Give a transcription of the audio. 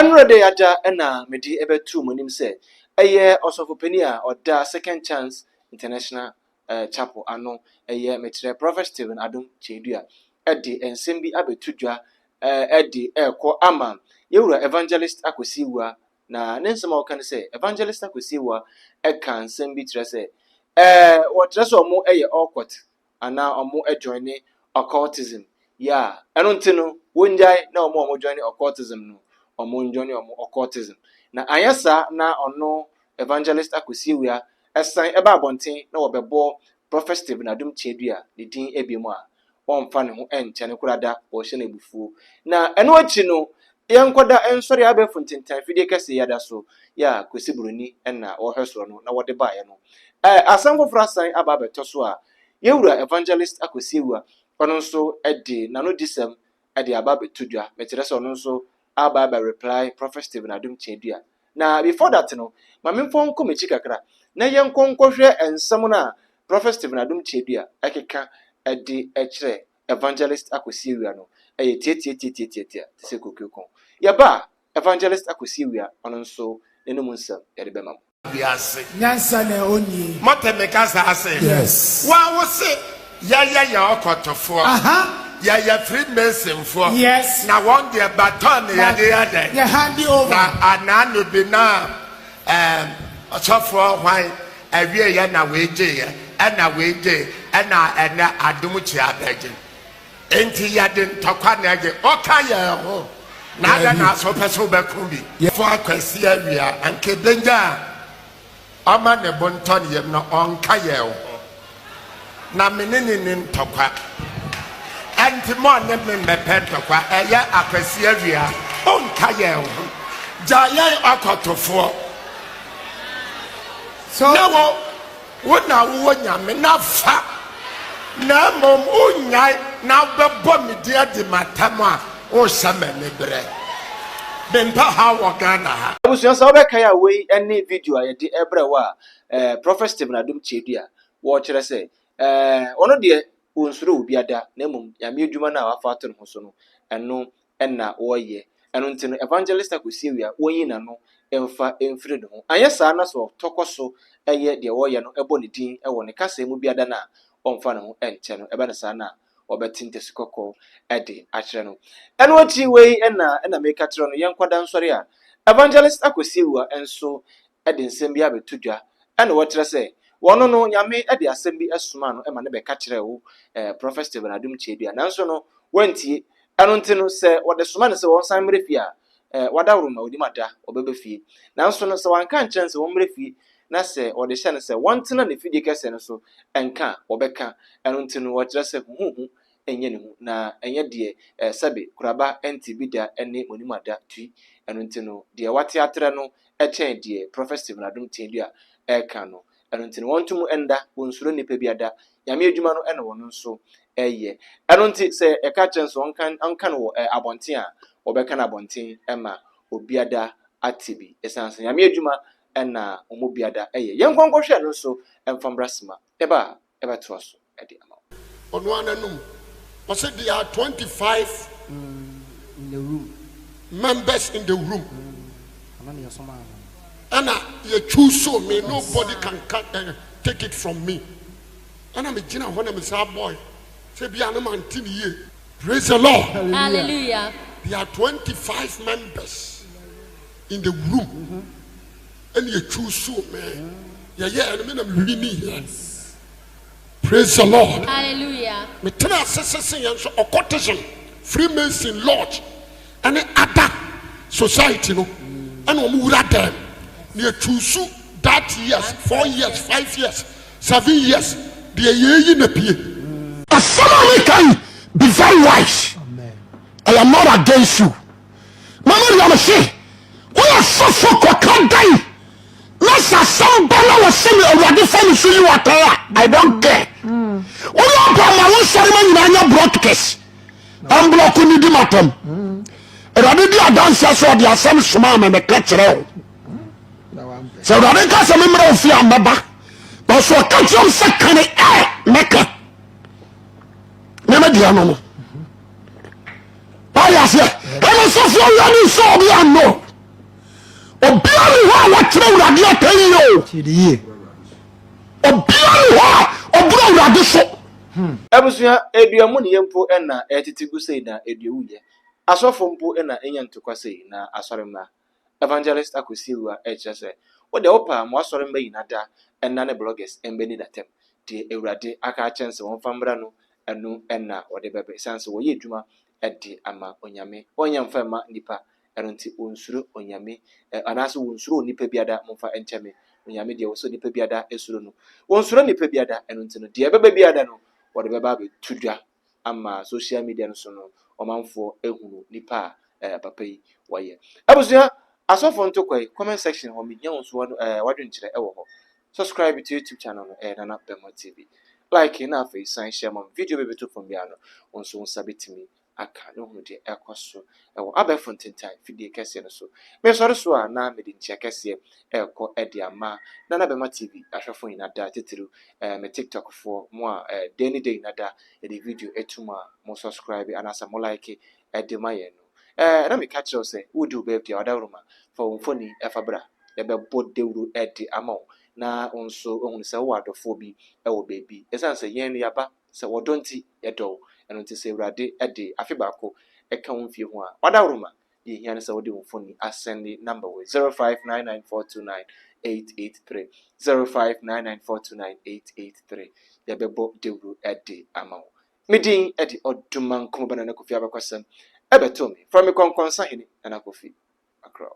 Anrede aja ena medi ebe tu monim se eye osofopenia oda Second Chance International Chapel ano eye metre Prophet Stephen Adom Chedua edi ensem bi abetudwa edi ekọ ama yewura Evangelist Akwasi Owuah na nensem okan se Evangelist Akwasi Owuah eka ensem bi tre se wotre so omo eye occult ana omo join occultism ya eno ntino wonjai na omo join occultism no omo join omo occultism na ayasa na ono Evangelist Akwasi Owuah esan eba abonten na wobebo Prophet Stephen Adom Chedua ne din ebiemu a wonfa ne ho enche ne kurada wo hye na ebufuo na eno achi no yenkoda ensori abefu ntentan fidie kase yada so ya Kwesi Broni na wo hwesoro no na wode baaye no asam foforo asan aba beto so a yewura Evangelist Akwasi Owuah ono nso edi nano disem edi aba betudua metere se ono nso aba reply Prophet Stephen Adom Chedua na before that no mamemfo nko mechi kakra na yenkonkohwe ensem na Prophet Stephen Adom Chedua ekeka edi ekire Evangelist Akwasi Owuah no tie se kokoko yaba Evangelist Akwasi Owuah ono nso enum nsem yede bema biase nyansa na oni motemeka sa ase yes wa wo se ya okotofo ya Freemason for yes na one the baton ya de ada ya hand over na anano bi na osofo hwan awie ya na weje ya na weje na Adom Chiabeje enti ya de ntokwa na ge oka ya ho na ada na so peso be kumbi for Akwasi Owuah anke benja ama ne bonton yem no onka ya ho na menene ntokwa anti mo ne me ntokwa eya Akwasi Owuah onka ya ho jaye akotofo so now wona wo nyame na fa na mom unyai na bebo me dia di matam a o shama me bre bempa ha wo Ghana ha abusuan sa obeka ya we ene video a yede ebrewa Prophet Stephen Adom Chedua wo kire se ono de onsuro obiada na mom nyame adwuma na wafa ato ho so no eno na wo ye eno ntino Evangelist Akwasi Owuah wonyi na no emfa emfire no ho ayesa na so tokoso eye de wo ye no ebo ne din ewo ne kasa mu biada na omfa ne ho enche no ebe na sa na obetinte sikoko ede akire no eno achi we na make atire no yenkwada nsori a Evangelist Akwasi Owuah enso ede nsem bia betudwa ene wotre se wono no nyame ede asem bi esoma no ema ne be ka kire wo Prophet Stephen Adom Chedua nanso no wantie eno ntino se wode soma ne se won san mrefi a wadawro ma odimada obebe fie nanso no se wanka nchen se won mrefi na se wode hye ne se wontena ne fidie kese no so enka obeka eno ntino wotre se huhu enye ne hu na enye de sabe kuraba entibida ene onimada tui eno ntino de wate atre no echen de Prophet Stephen Adom Chedua eka no eno ntino wontum enda wonsuro nipa biada yame adwuma no ene wono nso eye eno nti se eka chenso onka no abonten a obeka na abonten ema obiada atibi esanse yame adwuma ena omobiada eye yenkonkohwe no so emfambrasma eba to so ede ama ono ananum I said there are 25 in the room members in the room and you choose so me nobody can take it from me and I'm a jina when I'm a boy say be an man ye praise the Lord hallelujah there are 25 members in the room and you choose so man yeah and I'm really praise the Lord hallelujah me tell us occultism Freemason lodge and other society no and we would them near choose that years 4 years 5 years 7 years the year in a pie somebody can be very wise. Amen. I am not against you mama you am say we are so can die let's some bala was saying already from so you are I don't care we are my ceremony na broadcast I'm blocking the matter already the dance so the some small me catch it so already got some member of your baba but so catch you second make never do no I say and so for you so be no obiara ho a wɔkyerɛ awurade atɛyi o Chidi. obiara ho a ɔboro awurade so Abusua eduamu ne yempo na etiti gu sei na eduwu ye. Asofo mpo na enya ntokwa sei na asorema. Evangelist Akwasi Owuah kyerɛ sɛ wo de opa mo asorema yi nada na ne bloggers embeni datem. De Awurade aka akyense won famra no enu na wo de bebe sanse wo ye adwuma de ama onyame. Onya mfama nipa ɛno nti onsuro onyame anaasɛ wonsuro nipa biada momfa enkyeme onyame de wo so nipa biada esuro no wonsuro nipa biada ɛno nti no de bebe biada no wo de beba be tudwa ama social media no so no omanfo ehunu nipa papa yi waye abusua asofo ntokwa comment section ho me nya won so wadwenkyerɛ ɛwɔ hɔ subscribe to YouTube channel no OhenebaMedia TV like na afi san share mom video be beto from bia no onso nsabetimi aka no hu de ekoso ɛwɔ abɛfo ntentan fidie kɛse no so me sɔre so a na me de nkyia kɛse ɛkɔ ɛde ama na OhenebaMedia TV ahwɛfo nyina da tetiru me TikTok fo mo a daily day nada e video etuma mo subscribe anasa mo like ɛde ma ye no na me ka kyerɛw sɛ wodi wo baabi a wadawroma fa wo mfoni ɛfabra ɛbɛbɔ dewuru ɛde ama wo na onso ohun sɛ wo adɔfo bi ɛwɔ baabi esan sɛ yɛn no yaba sɛ wɔdɔnti yɛdɔw ɛno nti sɛ Awurade ɛde afi baako ɛka wo mfie ho a wadawroma yɛ hia ne sɛ wode wo mfoni asɛnde number way 0599429883 0599429883 yɛbɛbɔ dewuru ɛde ama wo medin ɛde ɔduma nkɔmɔ bana na Kofi abɛkwasɛm ɛbɛtɔ me from me kɔnkɔnsa hene na Kofi Accra.